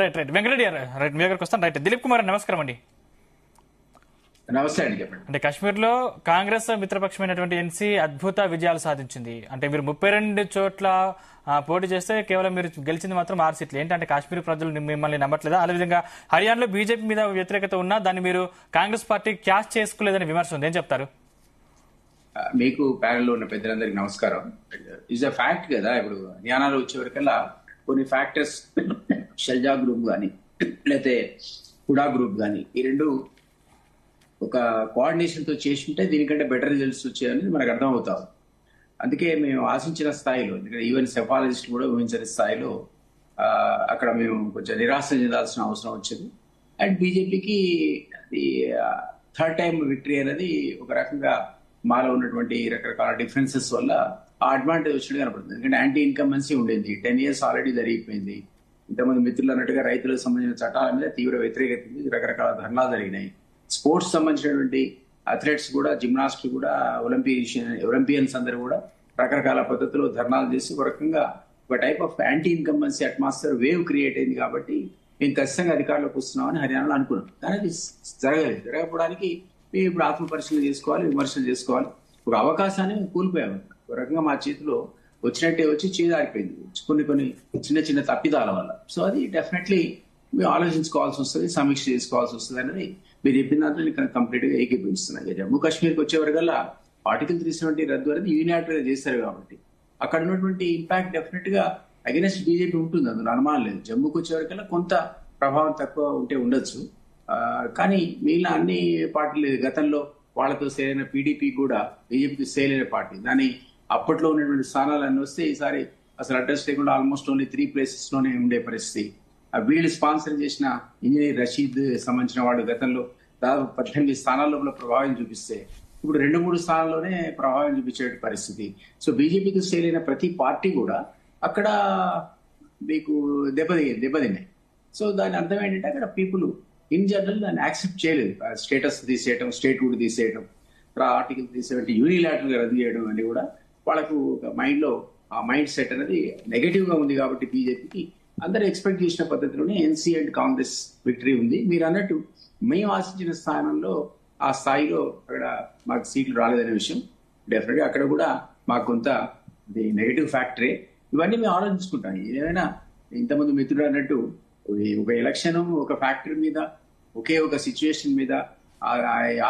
Right right Venkatareddy గారు right మీ దగ్గరకు వస్తాను. రైట్ దిలీప్ కుమార్ నమస్కారం అండి. నమస్తే అండి, చెప్పండి. అంటే కాశ్మీర్లో కాంగ్రెస్ మిత్రపక్షమైనటువంటి ఎన్సీ అద్భుత విజయాలు సాధించింది. అంటే మీరు 32 చోట్ల పోటీ చేస్తే కేవలం మీరు గెలిచింది మాత్రం 6 సీట్లు. ఏంటంటే కాశ్మీర్ ప్రజలు మిమ్మల్ని నమ్మట్లేదా? అదేవిధంగా హర్యానాలో బీజేపీ మీద వ్యతిరేకత ఉన్నా దాన్ని మీరు కాంగ్రెస్ పార్టీ క్యాష్ చేసుకోలేదని విమర్శ ఉంది. ఏం చెప్తారు? మీకు ప్యానెల్లో ఉన్న పెద్దలందరికీ నమస్కారం. ఇస్ అ ఫ్యాక్ట్ కదా, ఇప్పుడు హర్యానాలో వచ్చేవరకల్లా కొన్ని ఫ్యాక్టర్స్ షల్జా గ్రూప్ కానీ లేకపోతే హుడా గ్రూప్ కానీ ఈ రెండు ఒక కోఆర్డినేషన్ తో చేసి ఉంటే దీనికంటే బెటర్ రిజల్ట్స్ వచ్చాయని మనకు అర్థం అవుతాం. అందుకే మేము ఆశించిన స్థాయిలో, ఎందుకంటే ఈవెన్ సెఫాలజిస్ట్ కూడా ఊహించని స్థాయిలో అక్కడ మేము కొంచెం నిరాశ చెందాల్సిన అవసరం వచ్చింది. అండ్ బీజేపీకి అది థర్డ్ టైం విక్టరీ అనేది ఒక రకంగా మాలో ఉన్నటువంటి రకరకాల డిఫరెన్సెస్ వల్ల ఆ అడ్వాంటేజ్ వచ్చినట్టు కనపడుతుంది. ఎందుకంటే యాంటీ ఇన్కమెన్సీ ఉండేది, 10 years ఆల్రెడీ జరిగిపోయింది. ఇంతమంది మిత్రులు అన్నట్టుగా రైతులకు సంబంధించిన చట్టాల మీద తీవ్ర వ్యతిరేకత ఉంది, రకరకాల ధర్నాలు జరిగినాయి. స్పోర్ట్స్ సంబంధించినటువంటి అథ్లెట్స్ కూడా, జిమ్నాస్ట్ కూడా, ఒలింపియన్స్ అందరూ కూడా రకరకాల పద్ధతిలో ధర్నాలు చేసి ఒక రకంగా ఒక type of anti incumbency atmosphere wave create అయింది. కాబట్టి మేము ఖచ్చితంగా అధికారంలోకి వస్తున్నామని హర్యానాలో అనుకున్నాం. కానీ అది జరగకపోవడానికి మేము ఇప్పుడు ఆత్మ పరిశీలన చేసుకోవాలి, విమర్శలు చేసుకోవాలి. ఒక అవకాశాన్ని కోల్పోయాము. ఒక రకంగా మా చేతిలో వచ్చినట్టే వచ్చి చేదారిపోయింది కొన్ని చిన్న చిన్న తప్పిదాల వల్ల. సో అది డెఫినెట్లీ మేము ఆలోచించుకోవాల్సి వస్తుంది, సమీక్ష చేసుకోవాల్సి వస్తుంది అనేది మీరు చెప్పిన దాంట్లో నేను కంప్లీట్ గా ఏకీభవిస్తున్నాను. జమ్మూ కాశ్మీర్కి వచ్చేవరకల్లా ఆర్టికల్ 370 రద్దు అనేది యూనిలాటరల్ చేశారు కాబట్టి అక్కడ ఉన్నటువంటి ఇంపాక్ట్ డెఫినెట్ గా అగెన్స్ట్ బీజేపీ ఉంటుంది, అందులో అనుమానం లేదు. జమ్మూకి వచ్చేవరకల్లా కొంత ప్రభావం తక్కువ ఉంటే ఉండొచ్చు. కానీ మిగిలిన అన్ని పార్టీలు గతంలో వాళ్ళతో సేరైన పీడీపీ కూడా బీజేపీకి సేరైన పార్టీ, దాని అప్పట్లో ఉన్నటువంటి స్థానాలన్నీ వస్తే ఈసారి అసలు అడ్రస్ లేకుండా ఆల్మోస్ట్ ఓన్లీ 3 places లోనే ఉండే పరిస్థితి. వీళ్ళు స్పాన్సర్ చేసిన ఇంజనీర్ రషీద్ సంబంధించిన వాళ్ళు గతంలో దాదాపు 18 స్థానాల్లో ప్రభావం చూపిస్తే ఇప్పుడు 2-3 స్థానాల్లోనే ప్రభావం చూపించే పరిస్థితి. సో బీజేపీకి సేరైన ప్రతి పార్టీ కూడా అక్కడ మీకు దెబ్బతిన్నాయి. సో దాని అర్థం ఏంటంటే అక్కడ పీపుల్ ఇన్ జనరల్ దాన్ని యాక్సెప్ట్ చేయలేదు. స్టేటస్ తీసేయడం, స్టేట్ హుడ్ తీసేయడం, ఆర్టికల్ 370 యూనిలాటరల్ గా రద్దు చేయడం అనేది కూడా వాళ్ళకు మైండ్ లో ఆ మైండ్ సెట్ అనేది నెగటివ్ గా ఉంది. కాబట్టి బీజేపీకి అందరూ ఎక్స్పెక్ట్ చేసిన పద్ధతిలోనే ఎన్సీ అండ్ కాంగ్రెస్ విక్టరీ ఉంది. మీరు అన్నట్టు మేము ఆశించిన స్థానంలో ఆ స్థాయిలో అక్కడ మాకు సీట్లు రాలేదనే విషయం డెఫినెట్ గా అక్కడ కూడా మాకు కొంత నెగటివ్ ఫ్యాక్టరే. ఇవన్నీ మేము ఆలోచించుకుంటాం. ఏదైనా ఇంతమంది మిత్రుడు అన్నట్టు ఒక ఎలక్షన్ ఒక ఫ్యాక్టరీ మీద, ఒకే ఒక సిచ్యువేషన్ మీద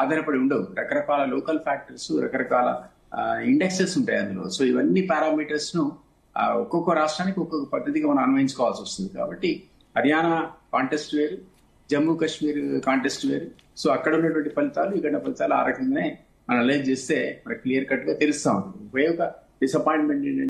ఆధారపడి ఉండవు. రకరకాల లోకల్ ఫ్యాక్టర్స్, రకరకాల ఇండెక్సెస్ ఉంటాయి అందులో. సో ఇవన్నీ పారామీటర్స్ ను ఒక్కొక్క రాష్ట్రానికి ఒక్కొక్క పద్ధతిగా మనం అన్వయించుకోవాల్సి వస్తుంది. కాబట్టి హర్యానా కాంటెస్ట్ వేరు, జమ్మూ కాశ్మీర్ కాంటెస్ట్ వేరు. సో అక్కడ ఉన్నటువంటి ఫలితాలు, ఇక్కడ ఫలితాలు ఆ రకంగానే మనం అనలైజ్ చేస్తే మనకు క్లియర్ కట్ గా తెలుస్తా ఉంటుంది. ఉపయోగ డిసప్పాయింట్మెంట్ ఏంటంటే